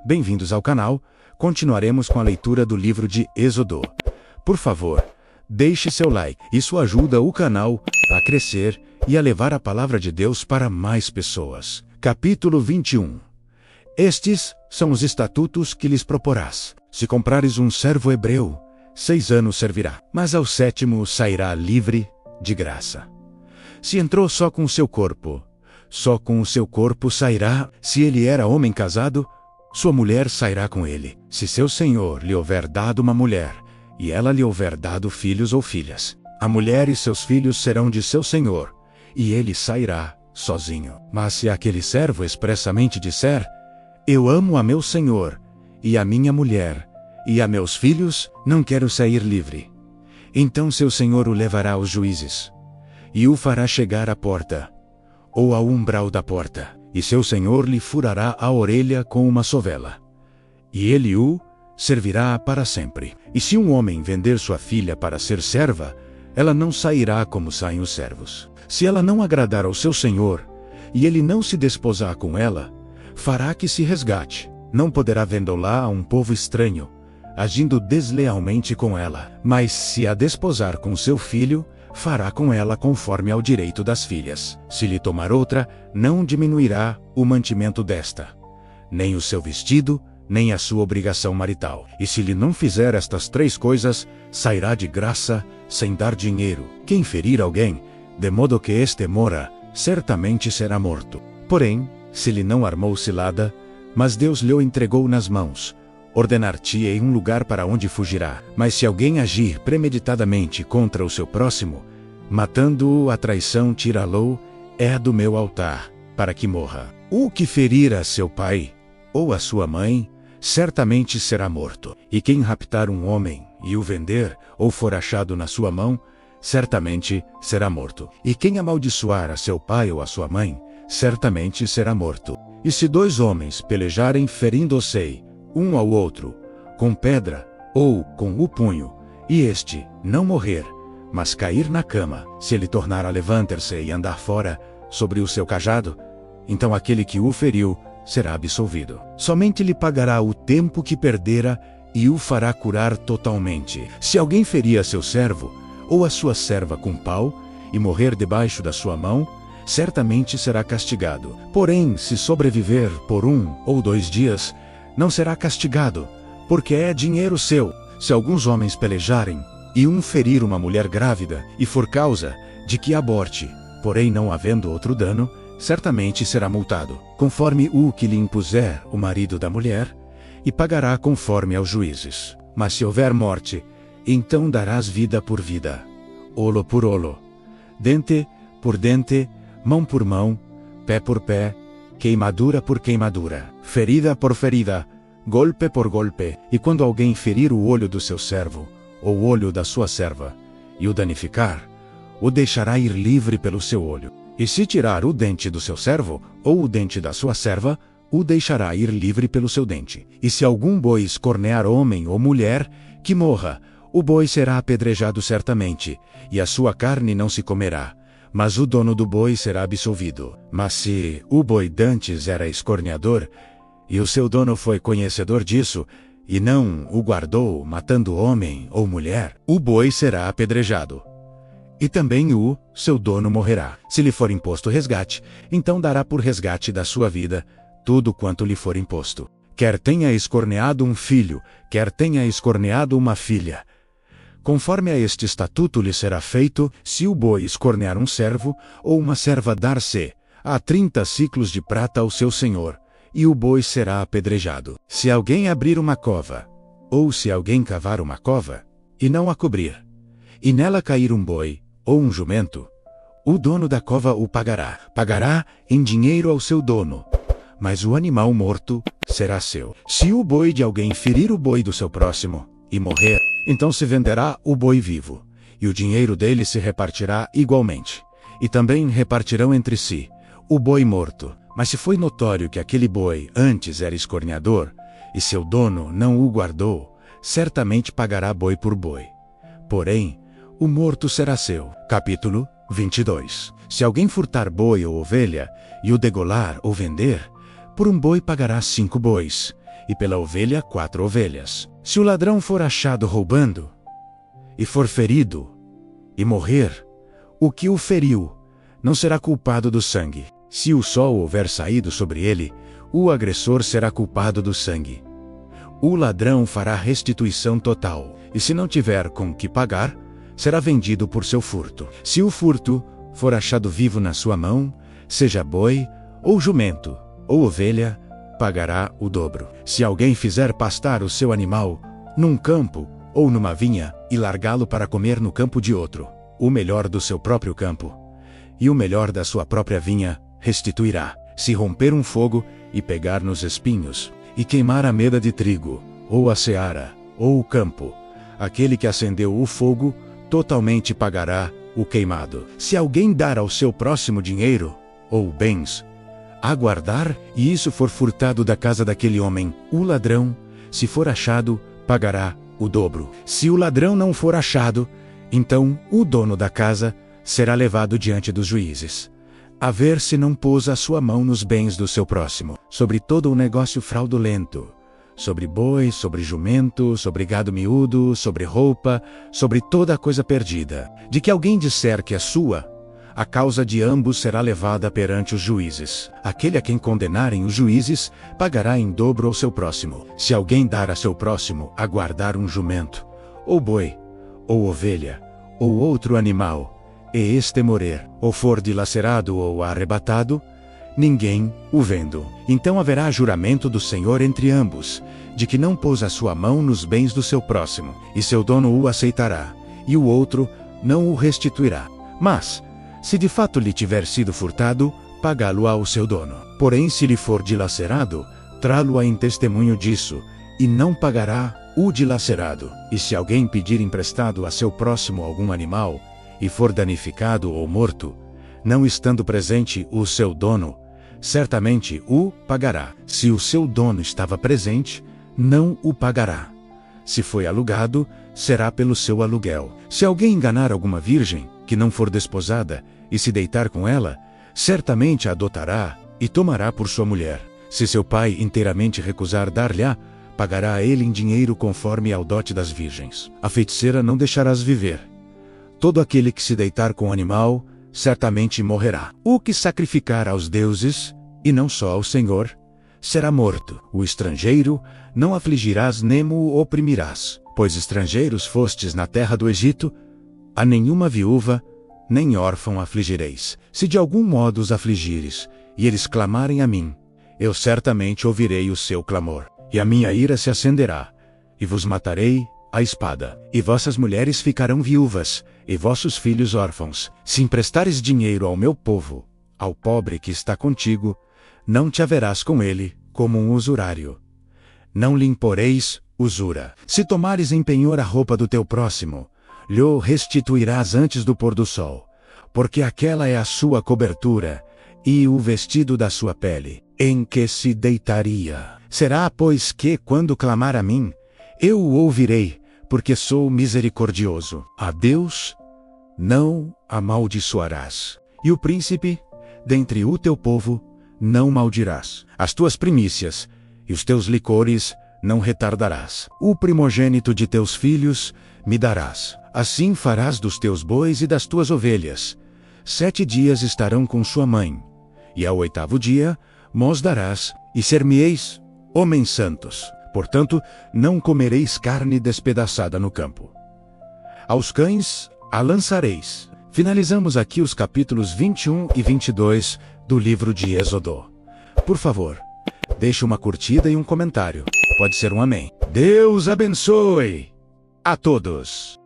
bem-vindos ao canal. Continuaremos com a leitura do livro de Êxodo. Por favor, deixe seu like, isso ajuda o canal a crescer e a levar a palavra de Deus para mais pessoas. Capítulo 21. Estes são os estatutos que lhes proporás. Se comprares um servo hebreu, 6 anos servirá, mas ao 7º sairá livre de graça. Se entrou só com o seu corpo, só com o seu corpo sairá. Se ele era homem casado, sua mulher sairá com ele. Se seu senhor lhe houver dado uma mulher, e ela lhe houver dado filhos ou filhas, a mulher e seus filhos serão de seu senhor, e ele sairá sozinho. Mas se aquele servo expressamente disser: eu amo a meu senhor, e a minha mulher, e a meus filhos, não quero sair livre, então seu senhor o levará aos juízes, e o fará chegar à porta, ou ao umbral da porta, e seu senhor lhe furará a orelha com uma sovela, e ele o servirá para sempre. E se um homem vender sua filha para ser serva, ela não sairá como saem os servos. Se ela não agradar ao seu senhor, e ele não se desposar com ela, fará que se resgate. Não poderá vendê-la a um povo estranho, agindo deslealmente com ela. Mas se a desposar com seu filho, fará com ela conforme ao direito das filhas. Se lhe tomar outra, não diminuirá o mantimento desta, nem o seu vestido, nem a sua obrigação marital. E se lhe não fizer estas 3 coisas, sairá de graça, sem dar dinheiro. Quem ferir alguém, de modo que este mora, certamente será morto. Porém, se lhe não armou cilada, mas Deus lhe o entregou nas mãos, ordenar-te-ei um lugar para onde fugirá. Mas se alguém agir premeditadamente contra o seu próximo, matando-o a traição, tirá-lo é do meu altar, para que morra. O que ferir a seu pai, ou a sua mãe, certamente será morto. E quem raptar um homem, e o vender, ou for achado na sua mão, certamente será morto. E quem amaldiçoar a seu pai ou a sua mãe, certamente será morto. E se 2 homens pelejarem ferindo-se um ao outro, com pedra, ou com o punho, e este não morrer, mas cair na cama, se ele tornar a levantar-se e andar fora, sobre o seu cajado, então aquele que o feriu será absolvido. Somente lhe pagará o tempo que perdera, e o fará curar totalmente. Se alguém ferir a seu servo, ou a sua serva com pau, e morrer debaixo da sua mão, certamente será castigado. Porém, se sobreviver por 1 ou 2 dias, não será castigado, porque é dinheiro seu. Se alguns homens pelejarem, e um ferir uma mulher grávida, e for causa de que aborte, porém não havendo outro dano, certamente será multado, conforme o que lhe impuser o marido da mulher, e pagará conforme aos juízes. Mas se houver morte, então darás vida por vida, olo por olo, dente por dente, mão por mão, pé por pé, queimadura por queimadura, ferida por ferida, golpe por golpe. E quando alguém ferir o olho do seu servo, ou o olho da sua serva, e o danificar, o deixará ir livre pelo seu olho. E se tirar o dente do seu servo, ou o dente da sua serva, o deixará ir livre pelo seu dente. E se algum boi escornear homem ou mulher, que morra. O boi será apedrejado certamente, e a sua carne não se comerá, mas o dono do boi será absolvido. Mas se o boi dantes era escorneador, e o seu dono foi conhecedor disso, e não o guardou, matando homem ou mulher, o boi será apedrejado, e também o seu dono morrerá. Se lhe for imposto resgate, então dará por resgate da sua vida tudo quanto lhe for imposto. Quer tenha escorneado um filho, quer tenha escorneado uma filha, conforme a este estatuto lhe será feito. Se o boi escornear um servo, ou uma serva, dar-se a 30 siclos de prata ao seu senhor, e o boi será apedrejado. Se alguém abrir uma cova, ou se alguém cavar uma cova, e não a cobrir, e nela cair um boi, ou um jumento, o dono da cova o pagará. Pagará em dinheiro ao seu dono, mas o animal morto será seu. Se o boi de alguém ferir o boi do seu próximo, e morrer, então se venderá o boi vivo, e o dinheiro dele se repartirá igualmente. E também repartirão entre si o boi morto. Mas se foi notório que aquele boi antes era escorneador, e seu dono não o guardou, certamente pagará boi por boi. Porém, o morto será seu. Capítulo 22. Se alguém furtar boi ou ovelha, e o degolar ou vender, por um boi pagará 5 bois, e pela ovelha 4 ovelhas. Se o ladrão for achado roubando, e for ferido, e morrer, o que o feriu não será culpado do sangue. Se o sol houver saído sobre ele, o agressor será culpado do sangue. O ladrão fará restituição total, e se não tiver com que pagar, será vendido por seu furto. Se o furto for achado vivo na sua mão, seja boi, ou jumento, ou ovelha, pagará o dobro. Se alguém fizer pastar o seu animal num campo ou numa vinha, e largá-lo para comer no campo de outro, o melhor do seu próprio campo, e o melhor da sua própria vinha, restituirá. Se romper um fogo, e pegar nos espinhos, e queimar a meda de trigo, ou a seara, ou o campo, aquele que acendeu o fogo, totalmente pagará o queimado. Se alguém dar ao seu próximo dinheiro, ou bens, a guardar, e isso for furtado da casa daquele homem, o ladrão, se for achado, pagará o dobro. Se o ladrão não for achado, então o dono da casa será levado diante dos juízes, a ver se não pôs a sua mão nos bens do seu próximo. Sobre todo o negócio fraudulento, sobre boi, sobre jumento, sobre gado miúdo, sobre roupa, sobre toda a coisa perdida, de que alguém disser que é sua, a causa de ambos será levada perante os juízes. Aquele a quem condenarem os juízes, pagará em dobro ao seu próximo. Se alguém dar a seu próximo a guardar um jumento, ou boi, ou ovelha, ou outro animal, e este morrer, ou for dilacerado ou arrebatado, ninguém o vendo. Então haverá juramento do Senhor entre ambos, de que não pôs a sua mão nos bens do seu próximo, e seu dono o aceitará, e o outro não o restituirá. Mas, se de fato lhe tiver sido furtado, pagá-lo-á o seu dono. Porém, se lhe for dilacerado, trá-lo-á em testemunho disso, e não pagará o dilacerado. E se alguém pedir emprestado a seu próximo algum animal, e for danificado ou morto, não estando presente o seu dono, certamente o pagará. Se o seu dono estava presente, não o pagará. Se foi alugado, será pelo seu aluguel. Se alguém enganar alguma virgem, que não for desposada, e se deitar com ela, certamente a adotará, e tomará por sua mulher. Se seu pai inteiramente recusar dar-lhe-á, pagará a ele em dinheiro conforme ao dote das virgens. A feiticeira não deixarás viver. Todo aquele que se deitar com o animal, certamente morrerá. O que sacrificar aos deuses, e não só ao Senhor, será morto. O estrangeiro não afligirás nem o oprimirás, pois estrangeiros fostes na terra do Egito, a nenhuma viúva, nem órfão afligireis. Se de algum modo os afligires, e eles clamarem a mim, eu certamente ouvirei o seu clamor, e a minha ira se acenderá, e vos matarei a espada, e vossas mulheres ficarão viúvas, e vossos filhos órfãos. Se emprestares dinheiro ao meu povo, ao pobre que está contigo, não te haverás com ele, como um usurário. Não lhe imporeis usura. Se tomares em penhor a roupa do teu próximo, lhe restituirás antes do pôr do sol, porque aquela é a sua cobertura, e o vestido da sua pele, em que se deitaria. Será, pois, que, quando clamar a mim, eu o ouvirei, porque sou misericordioso. A Deus não amaldiçoarás, e o príncipe, dentre o teu povo, não maldirás. As tuas primícias e os teus licores não retardarás. O primogênito de teus filhos me darás. Assim farás dos teus bois e das tuas ovelhas. 7 dias estarão com sua mãe, e ao 8º dia mos darás, e ser-me-eis homens santos. Portanto, não comereis carne despedaçada no campo. Aos cães a lançareis. Finalizamos aqui os capítulos 21 e 22 do livro de Êxodo. Por favor, deixe uma curtida e um comentário. Pode ser um amém. Deus abençoe a todos.